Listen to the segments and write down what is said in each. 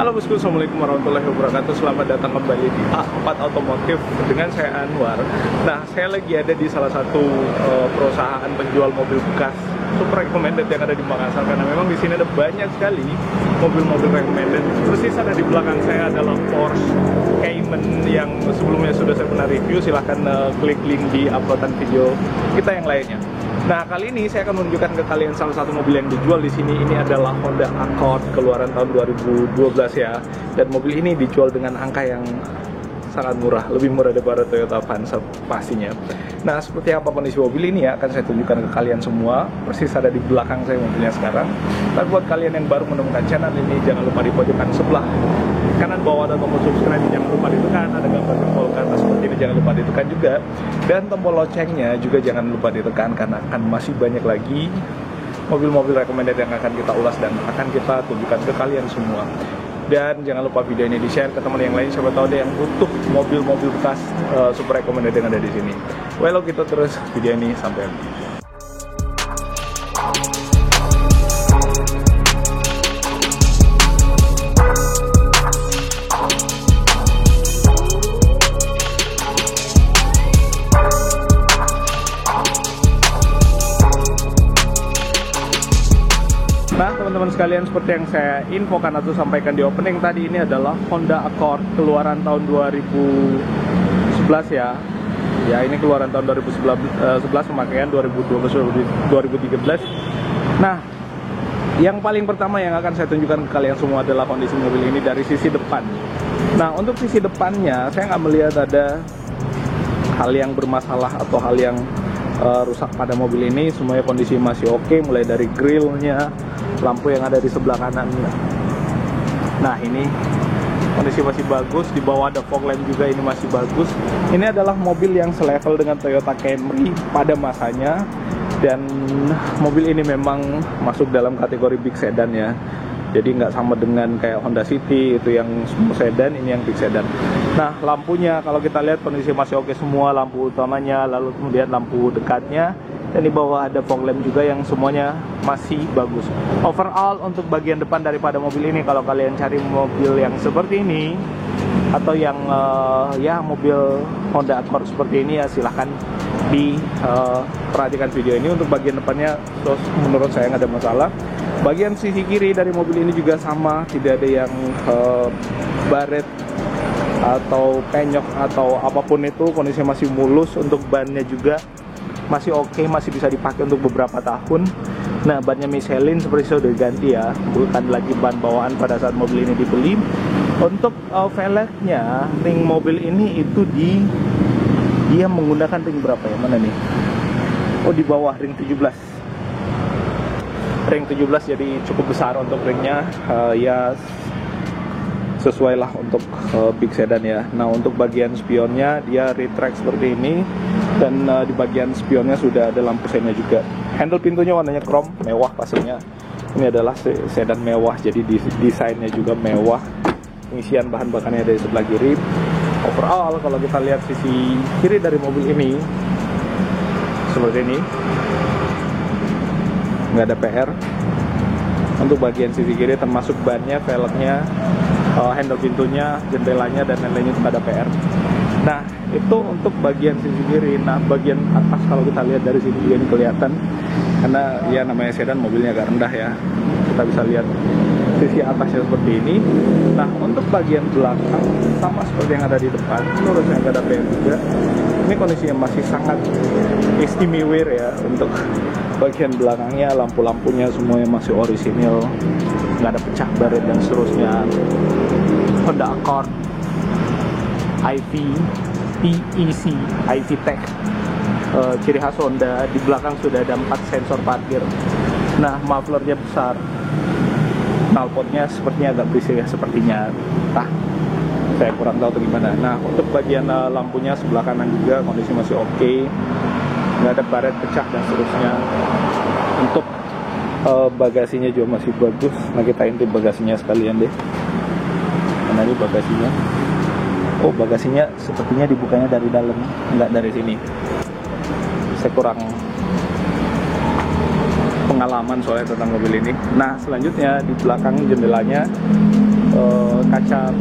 Halo bosku, assalamualaikum warahmatullahi wabarakatuh. Selamat datang kembali di A4 Otomotif dengan saya Anwar. Nah, saya lagi ada di salah satu perusahaan penjual mobil bekas super recommended yang ada di Makassar, karena memang di sini ada banyak sekali mobil-mobil recommended. Persis ada di belakang saya adalah Porsche Cayman yang sebelumnya sudah saya pernah review. Silahkan klik link di uploadan video kita yang lainnya. Nah, kali ini saya akan menunjukkan ke kalian salah satu mobil yang dijual di sini. Ini adalah Honda Accord keluaran tahun 2012 ya. Dan mobil ini dijual dengan angka yang sangat murah, lebih murah daripada Toyota Avanza pastinya. Nah, seperti apa kondisi mobil ini ya akan saya tunjukkan ke kalian semua. Persis ada di belakang saya mobilnya sekarang. Dan buat kalian yang baru menemukan channel ini, jangan lupa di pojokan sebelah kanan bawah ada tombol subscribe, jangan lupa ditekan. Ada gambar jempol ke atas seperti ini, jangan lupa ditekan juga. Dan tombol loncengnya juga jangan lupa ditekan, karena akan masih banyak lagi mobil-mobil recommended yang akan kita ulas dan akan kita tunjukkan ke kalian semua. Dan jangan lupa video ini di-share ke teman yang lain, siapa tahu ada yang butuh mobil-mobil bekas super recommended yang ada di sini. Well, kita terus video ini sampai habis. Nah, teman-teman sekalian, seperti yang saya infokan atau sampaikan di opening tadi, ini adalah Honda Accord keluaran tahun 2011 ya. Ya, ini keluaran tahun 2011, pemakaian 2012-2013. Nah, yang paling pertama yang akan saya tunjukkan ke kalian semua adalah kondisi mobil ini dari sisi depan. Nah, untuk sisi depannya saya nggak melihat ada hal yang bermasalah atau hal yang rusak pada mobil ini. Semuanya kondisi masih oke, mulai dari grillnya, lampu yang ada di sebelah kanannya. Nah, ini kondisi masih bagus. Di bawah ada fog lamp juga, ini masih bagus. Ini adalah mobil yang selevel dengan Toyota Camry pada masanya. Dan mobil ini memang masuk dalam kategori big sedan ya. Jadi nggak sama dengan kayak Honda City itu yang small sedan, ini yang big sedan. Nah, lampunya kalau kita lihat kondisi masih oke semua, lampu utamanya, lalu kemudian lampu dekatnya, dan di bawah ada fog lamp juga yang semuanya masih bagus. Overall untuk bagian depan daripada mobil ini, kalau kalian cari mobil yang seperti ini atau yang ya mobil Honda Accord seperti ini ya, silahkan diperhatikan video ini. Untuk bagian depannya terus menurut saya nggak ada masalah. Bagian sisi kiri dari mobil ini juga sama, tidak ada yang baret atau penyok atau apapun itu, kondisinya masih mulus. Untuk bannya juga masih oke, masih bisa dipakai untuk beberapa tahun. Nah, bannya Michelin seperti sudah diganti ya, bukan lagi ban bawaan pada saat mobil ini dibeli. Untuk velgnya, ring mobil ini itu dia menggunakan ring berapa ya, mana nih? Oh, di bawah ring 17. Ring 17, jadi cukup besar untuk ringnya, ya sesuai lah untuk big sedan ya. Nah, untuk bagian spionnya dia retract seperti ini, dan di bagian spionnya sudah ada lampu senya juga. Handle pintunya warnanya chrome, mewah pastinya. Ini adalah sedan mewah, jadi desainnya juga mewah. Pengisian bahan bakarnya dari sebelah kiri. Overall kalau kita lihat sisi kiri dari mobil ini seperti ini, nggak ada PR. Untuk bagian sisi kiri termasuk bannya, velgnya, handle pintunya, jendelanya, dan lain-lainnya itu nggak ada PR. Nah, itu untuk bagian sisi kiri. Nah, bagian atas kalau kita lihat dari sini juga ini kelihatan, karena ya namanya sedan, mobilnya agak rendah ya. Kita bisa lihat sisi atasnya seperti ini. Nah, untuk bagian belakang sama seperti yang ada di depan, menurut saya nggak ada PR juga. Ini kondisinya masih sangat istimewa ya. Untuk bagian belakangnya, lampu-lampunya semuanya masih orisinil, nggak ada pecah baret dan seterusnya. Honda Accord IV PEC IV Tech, ciri khas Honda. Di belakang sudah ada 4 sensor parkir. Nah, mufflernya besar, knalpotnya sepertinya agak berisik ya, sepertinya. Saya kurang tahu tuh gimana. Nah, untuk bagian lampunya sebelah kanan juga kondisi masih oke, nggak ada baret pecah dan seterusnya. Untuk bagasinya juga masih bagus. Nah, kita intip bagasinya sekalian deh. Nah, ini bagasinya. Oh, bagasinya sepertinya dibukanya dari dalam, nggak dari sini. Saya kurang pengalaman soalnya tentang mobil ini. Nah, selanjutnya di belakang jendelanya kaca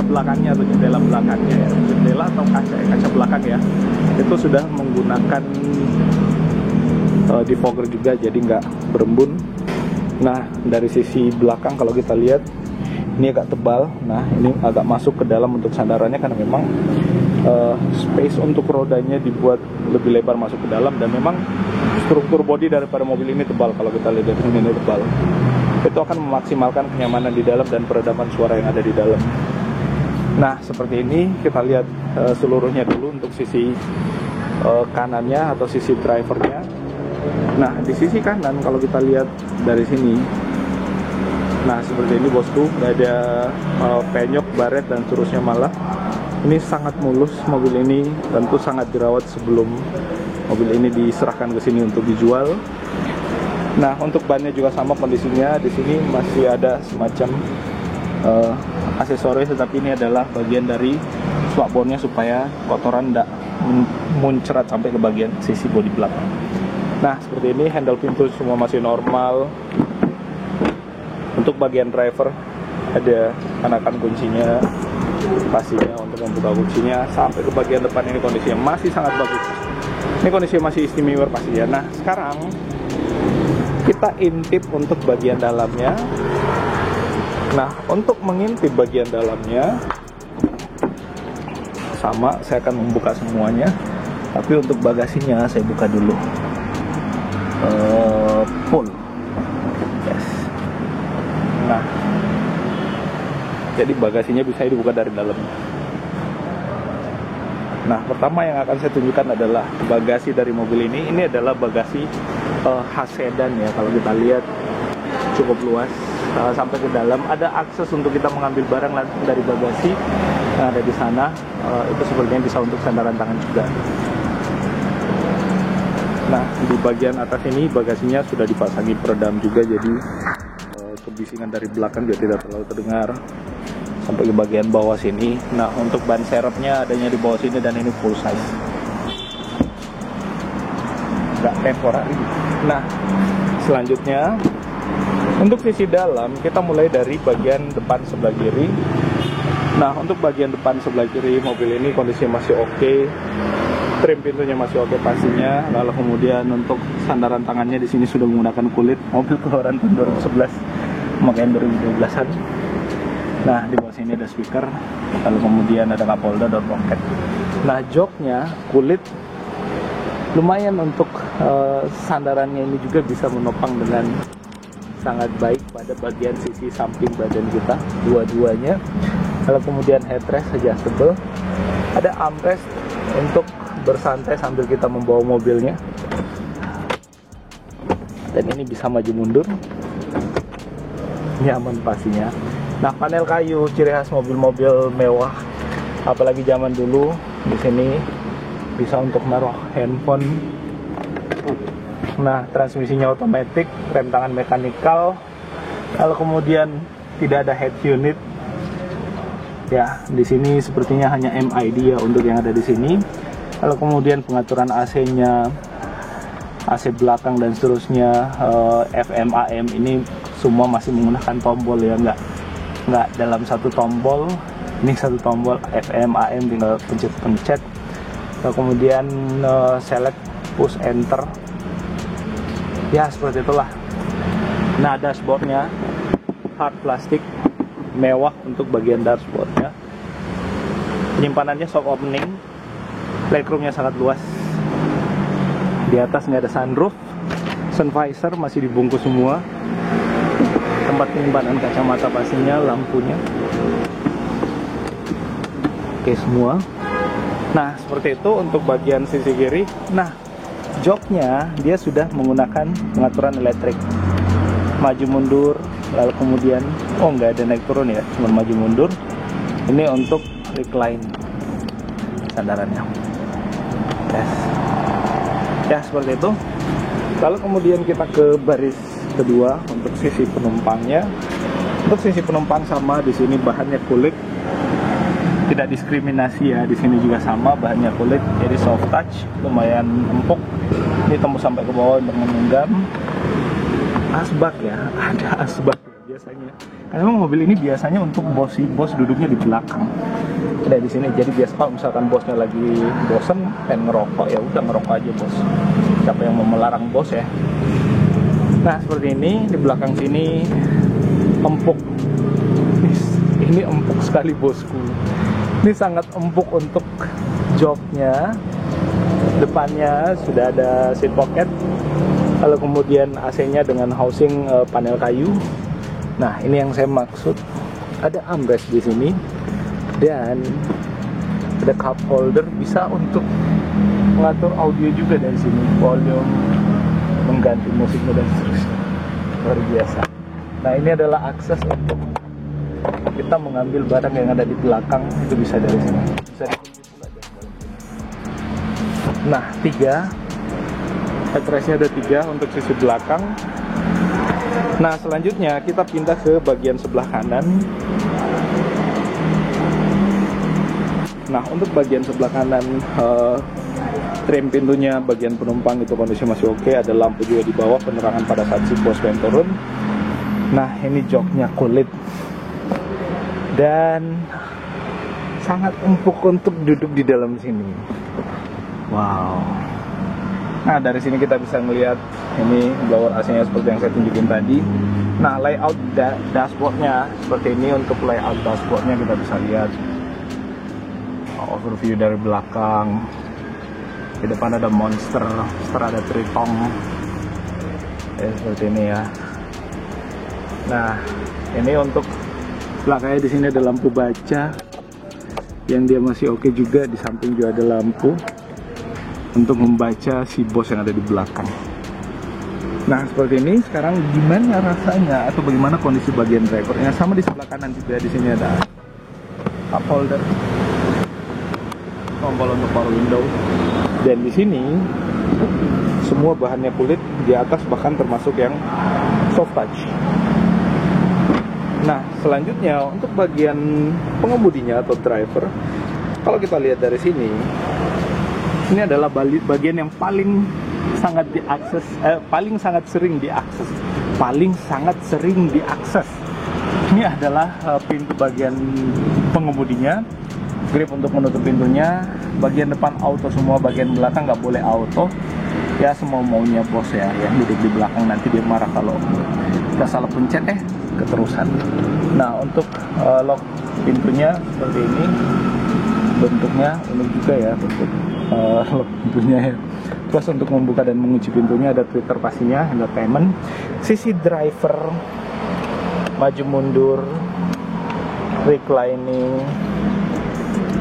belakangnya atau jendela belakangnya ya, jendela atau kaca belakang ya, itu sudah menggunakan defogger juga, jadi nggak berembun. Nah, dari sisi belakang kalau kita lihat ini agak tebal. Nah, ini agak masuk ke dalam untuk sandarannya karena memang space untuk rodanya dibuat lebih lebar masuk ke dalam, dan memang struktur bodi daripada mobil ini tebal. Kalau kita lihat dari sini, ini tebal. Itu akan memaksimalkan kenyamanan di dalam dan peredaman suara yang ada di dalam. Nah, seperti ini kita lihat seluruhnya dulu untuk sisi kanannya atau sisi drivernya. Nah, di sisi kanan kalau kita lihat dari sini, nah seperti ini bosku, nggak ada penyok, baret dan seterusnya, malah ini sangat mulus. Mobil ini tentu sangat dirawat sebelum mobil ini diserahkan ke sini untuk dijual. Nah, untuk bannya juga sama kondisinya. Di sini masih ada semacam aksesoris, tetapi ini adalah bagian dari swapbornya supaya kotoran tidak muncrat sampai ke bagian sisi bodi belakang. Nah, seperti ini, handle pintu semua masih normal. Untuk bagian driver ada anakan kuncinya, pastinya untuk membuka kuncinya. Sampai ke bagian depan ini kondisinya masih sangat bagus. Ini kondisinya masih istimewa pastinya. Nah, sekarang kita intip untuk bagian dalamnya. Nah, untuk mengintip bagian dalamnya sama, saya akan membuka semuanya. Tapi untuk bagasinya saya buka dulu. Full. Yes. Nah, jadi bagasinya bisa dibuka dari dalam. Nah, pertama yang akan saya tunjukkan adalah bagasi dari mobil ini. Ini adalah bagasi khas sedan ya. Kalau kita lihat cukup luas, sampai ke dalam. Ada akses untuk kita mengambil barang langsung dari bagasi yang ada di sana. Itu sepertinya bisa untuk sandaran tangan juga. Nah, di bagian atas ini bagasinya sudah dipasangi peredam juga, jadi kebisingan dari belakang juga tidak terlalu terdengar. Sampai ke bagian bawah sini. Nah, untuk ban serepnya adanya di bawah sini dan ini full size, nggak temporary. Nah, selanjutnya untuk sisi dalam kita mulai dari bagian depan sebelah kiri. Nah, untuk bagian depan sebelah kiri mobil ini kondisinya masih oke. Trim pintunya masih oke pastinya. Lalu kemudian untuk sandaran tangannya di sini sudah menggunakan kulit. Mobil keluaran tahun 2011, makanya 2012-an. Nah, di bawah sini ada speaker. Lalu kemudian ada cup holder dan pocket. Nah, joknya kulit. Lumayan untuk sandarannya ini juga bisa menopang dengan sangat baik pada bagian sisi samping badan kita, dua-duanya. Lalu kemudian headrest adjustable. Ada armrest untuk bersantai sambil kita membawa mobilnya, dan ini bisa maju mundur, nyaman pastinya. Nah, panel kayu ciri khas mobil-mobil mewah, apalagi zaman dulu. Di sini bisa untuk naruh handphone. Nah, transmisinya otomatis, rem tangan mekanikal. Lalu kemudian tidak ada head unit. Ya, di sini sepertinya hanya MID ya untuk yang ada di sini. Lalu kemudian pengaturan AC-nya, AC belakang dan seterusnya, FM, AM ini semua masih menggunakan tombol ya, nggak dalam satu tombol. Ini satu tombol, FM, AM tinggal pencet. Lalu kemudian select, push, enter. Ya, seperti itulah. Nah, dashboardnya hard plastik, mewah untuk bagian dashboardnya. Penyimpanannya soft opening. Legroomnya sangat luas. Di atas nggak ada sunroof. Sun visor masih dibungkus semua. Tempat penyimpanan kacamata pastinya, lampunya oke semua. Nah, seperti itu untuk bagian sisi kiri. Nah, joknya dia sudah menggunakan pengaturan elektrik, maju mundur. Lalu kemudian nggak ada naik turun ya, cuma maju mundur. Ini untuk recline sandarannya. Yes. Ya, seperti itu. Lalu kemudian kita ke baris kedua untuk sisi penumpangnya. Untuk sisi penumpang sama, di sini bahannya kulit, tidak diskriminasi ya. Di sini juga sama, bahannya kulit, jadi soft touch, lumayan empuk. Ini tembus sampai ke bawah untuk menunggam. Asbak ya, ada asbak biasanya. Karena memang mobil ini biasanya untuk bos duduknya di belakang. Ada di sini. Jadi biasa kalau misalkan bosnya lagi bosen pengen ngerokok, ya udah ngerokok aja bos. Siapa yang mau melarang bos ya? Nah seperti ini di belakang sini empuk. Ini empuk sekali bosku. Ini sangat empuk untuk joknya. Depannya sudah ada seat pocket. Lalu kemudian AC-nya dengan housing panel kayu. Nah, ini yang saya maksud. Ada armrest di sini dan ada cup holder, bisa untuk mengatur audio juga dari sini, volume, mengganti musiknya dan seterusnya. Luar biasa. Nah, ini adalah akses untuk kita mengambil barang yang ada di belakang, itu bisa dari sini. Bisa dikunci pula dari dalam. Nah, 3 headrestnya ada 3 untuk sisi belakang. Nah selanjutnya kita pindah ke bagian sebelah kanan. Nah untuk bagian sebelah kanan, trim pintunya, bagian penumpang itu kondisi masih oke. Ada lampu juga di bawah, penerangan pada saat si bos pengen turun. Nah ini joknya kulit dan sangat empuk untuk duduk di dalam sini. Wow. Nah dari sini kita bisa melihat ini blower AC-nya seperti yang saya tunjukin tadi. Nah layout dashboardnya seperti ini. Untuk layout dashboardnya kita bisa lihat overview dari belakang. Di depan ada monster, ada tritong, seperti ini ya. Nah ini untuk belakangnya, di sini ada lampu baca yang dia masih oke juga. Di samping juga ada lampu untuk membaca si bos yang ada di belakang. Nah seperti ini. Sekarang gimana rasanya atau bagaimana kondisi bagian drivernya? Sama di sebelah kanan juga, di sini ada cup holder, tombol untuk power window, dan di sini semua bahannya kulit. Di atas bahkan termasuk yang soft touch. Nah selanjutnya untuk bagian pengemudinya atau driver, kalau kita lihat dari sini, ini adalah bagian yang paling sangat diakses, paling sangat sering diakses. Ini adalah pintu bagian pengemudinya, grip untuk menutup pintunya, bagian depan auto semua, bagian belakang nggak boleh auto. Ya semua maunya bos ya, yang duduk di belakang nanti dia marah kalau kita salah pencet keterusan. Nah untuk lock pintunya seperti ini bentuknya, unik juga ya bentuk lock pintunya ya. Terus untuk membuka dan mengunci pintunya ada tweeter pastinya, entertainment, sisi driver, maju mundur, reclining,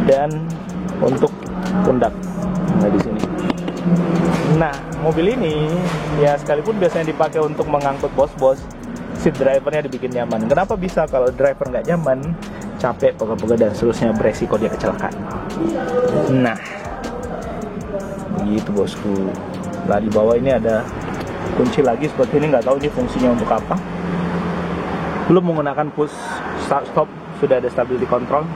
dan untuk pundak nah di sini. Nah mobil ini ya sekalipun biasanya dipakai untuk mengangkut bos-bos, seat drivernya dibikin nyaman. Kenapa bisa? Kalau driver nggak nyaman, capek, pegel-pegel dan seterusnya, beresiko dia kecelakaan. Nah begitu bosku. Nah di bawah ini ada kunci lagi seperti ini, nggak tahu ini fungsinya untuk apa. Belum menggunakan push start stop, sudah ada stability control.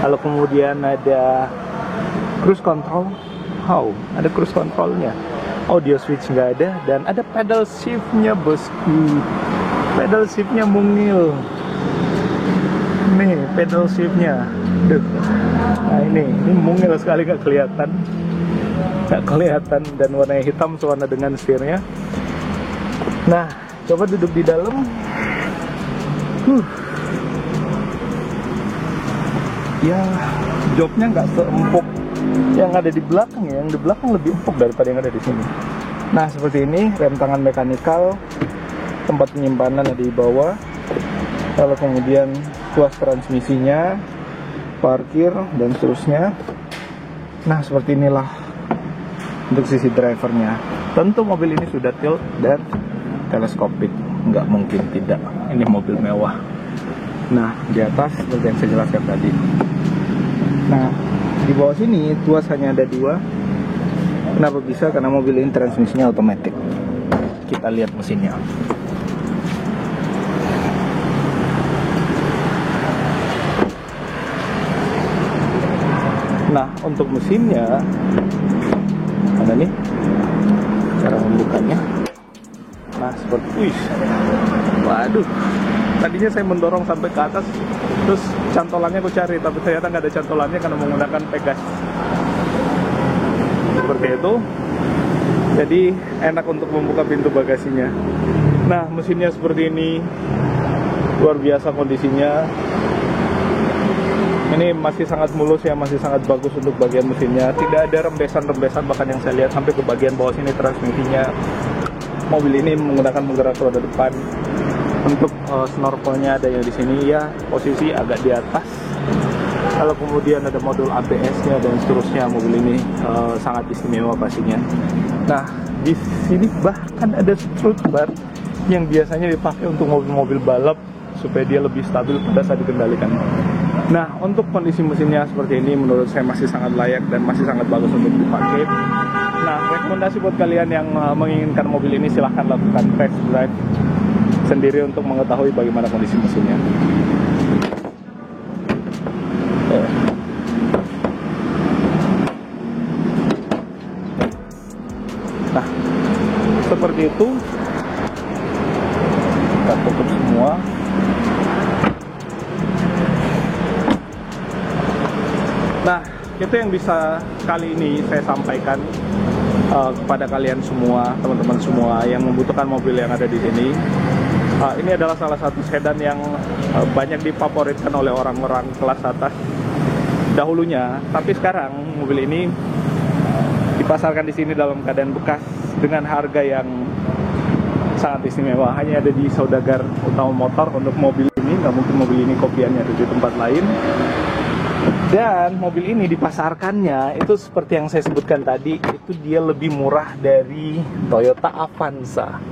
Lalu kemudian ada cruise control. Ada cruise controlnya. Audio switch nggak ada, dan ada pedal shiftnya bosku. Pedal shiftnya mungil. Nih pedal shiftnya. Nah ini mungil sekali, nggak kelihatan, dan warnanya hitam sewarna dengan setirnya. Nah coba duduk di dalam. Ya joknya nggak seempuk yang ada di belakang ya. Yang di belakang lebih empuk daripada yang ada di sini. Nah seperti ini, rem tangan mekanikal, tempat penyimpanan ada di bawah. Lalu kemudian tuas transmisinya, parkir dan seterusnya. Nah seperti inilah untuk sisi drivernya. Tentu mobil ini sudah tilt dan teleskopik, nggak mungkin tidak, ini mobil mewah. Nah di atas seperti yang saya jelaskan tadi. Nah di bawah sini tuas hanya ada 2. Kenapa bisa? Karena mobil ini transmisinya otomatis. Kita lihat mesinnya. Nah untuk mesinnya mana nih cara membukanya? Nah seperti wih. Waduh. Tadinya saya mendorong sampai ke atas, terus cantolannya aku cari, tapi ternyata nggak ada cantolannya karena menggunakan pegas. Seperti itu. Jadi enak untuk membuka pintu bagasinya. Nah, mesinnya seperti ini, luar biasa kondisinya. Ini masih sangat mulus ya, masih sangat bagus untuk bagian mesinnya. Tidak ada rembesan-rembesan, bahkan yang saya lihat sampai ke bagian bawah sini transmisinya. Mobil ini menggunakan penggerak roda depan. Untuk snorkelnya ada yang di sini ya, posisi agak di atas. Kalau kemudian ada modul ABS-nya dan seterusnya, mobil ini sangat istimewa pastinya. Nah, di sini bahkan ada strut bar yang biasanya dipakai untuk mobil-mobil balap supaya dia lebih stabil pada saat dikendalikan. Nah, untuk kondisi mesinnya seperti ini menurut saya masih sangat layak dan masih sangat bagus untuk dipakai. Nah, rekomendasi buat kalian yang menginginkan mobil ini, silahkan lakukan test drive sendiri untuk mengetahui bagaimana kondisi mesinnya. Nah, seperti itu. Kita tutup semua. Nah, itu yang bisa kali ini saya sampaikan kepada kalian semua, teman-teman semua yang membutuhkan mobil yang ada di sini. Ini adalah salah satu sedan yang banyak difavoritkan oleh orang-orang kelas atas dahulunya, tapi sekarang mobil ini dipasarkan di sini dalam keadaan bekas dengan harga yang sangat istimewa. Hanya ada di Saudagar Utama Motor untuk mobil ini, nggak mungkin mobil ini kopiannya ada di tempat lain. Dan mobil ini dipasarkannya itu seperti yang saya sebutkan tadi, itu dia lebih murah dari Toyota Avanza.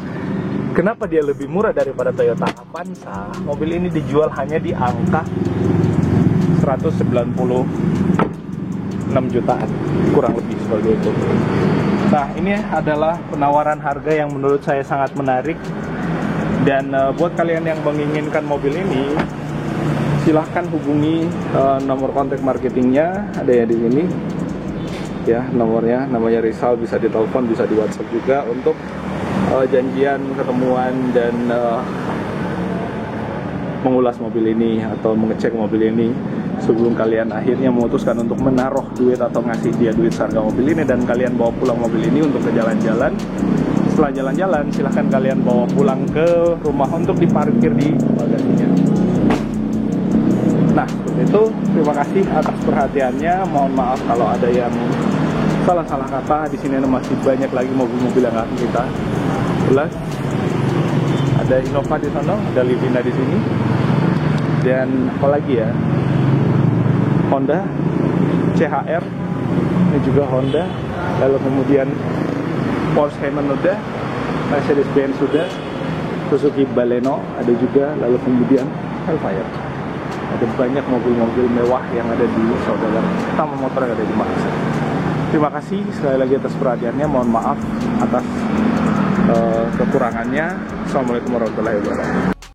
Kenapa dia lebih murah daripada Toyota Avanza? Mobil ini dijual hanya di angka 196 jutaan, kurang lebih seperti itu. Nah, ini adalah penawaran harga yang menurut saya sangat menarik. Dan buat kalian yang menginginkan mobil ini, silahkan hubungi nomor kontak marketingnya, ada ya di sini. Ya, nomornya, namanya Rizal, bisa ditelepon, bisa di WhatsApp juga untuk janjian ketemuan dan mengulas mobil ini atau mengecek mobil ini sebelum kalian akhirnya memutuskan untuk menaruh duit atau ngasih dia duit seharga mobil ini dan kalian bawa pulang mobil ini untuk ke jalan-jalan. Setelah jalan-jalan, silahkan kalian bawa pulang ke rumah untuk diparkir di bagasinya. Nah, itu terima kasih atas perhatiannya. Mohon maaf kalau ada yang salah-salah kata. Di sini masih banyak lagi mobil-mobil yang akan kita ulas. Ada Innova di sana, ada Livina di sini, dan apalagi ya, Honda CHR, ini juga Honda. Lalu kemudian Porsche Cayman udah, Mercedes-Benz sudah, Suzuki Baleno ada juga. Lalu kemudian Hellfire. Ada banyak mobil-mobil mewah yang ada di Saudagar Utama Motor yang ada di Makassar. Terima kasih sekali lagi atas perhatiannya. Mohon maaf atas kekurangannya. Assalamualaikum warahmatullahi wabarakatuh.